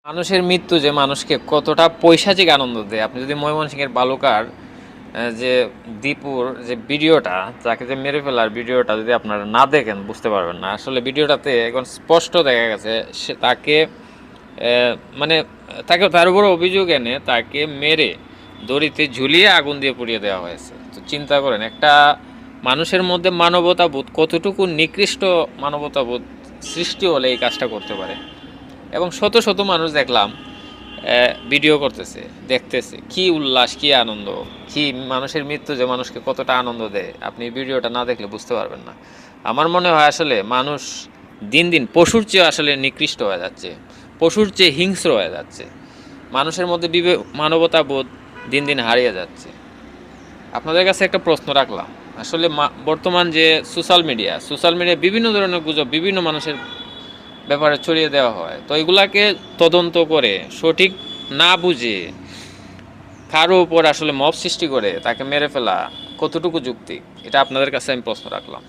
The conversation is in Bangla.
মানুষের মৃত্যু যে মানুষকে কতটা পৈশাচিক আনন্দ দেয়, আপনি যদি ময়মনসিংহের বালুকার যে দীপুর যে ভিডিওটা, তাকে যে মেরে ফেলার ভিডিওটা যদি আপনারা না দেখেন বুঝতে পারবেন না। আসলে ভিডিওটাতে এখন স্পষ্ট দেখা গেছে সে তাকে মানে তার উপর অভিযোগ এনে তাকে মেরে দড়িতে ঝুলিয়ে আগুন দিয়ে পুড়িয়ে দেওয়া হয়েছে। তো চিন্তা করেন একটা মানুষের মধ্যে মানবতাবোধ কতটুকু নিকৃষ্ট মানবতাবোধ সৃষ্টি হলে এই কাজটা করতে পারে। এবং শত শত মানুষ দেখলাম ভিডিও করতেছে, দেখতেছে, কি উল্লাস, কি আনন্দ, কি মানুষের মৃত্যু যে মানুষকে কতটা আনন্দ দেয়, আপনি ভিডিওটা না দেখলে বুঝতে পারবেন না। আমার মনে হয় আসলে মানুষ দিন দিন পশুর চেয়ে আসলে নিকৃষ্ট হয়ে যাচ্ছে, পশুর চেয়ে হিংস্র হয়ে যাচ্ছে। মানুষের মধ্যে মানবতাবোধ দিন দিন হারিয়ে যাচ্ছে। আপনাদের কাছে একটা প্রশ্ন রাখলাম, আসলে বর্তমান যে সোশ্যাল মিডিয়া বিভিন্ন ধরনের গুজব বিভিন্ন মানুষের ব্যাপারে ছড়িয়ে দেওয়া হয়, তো এগুলাকে তদন্ত করে সঠিক না বুঝে কারো উপর আসলে মব সৃষ্টি করে তাকে মেরে ফেলা কতটুকু যুক্তি, এটা আপনাদের কাছে আমি প্রশ্ন রাখলাম।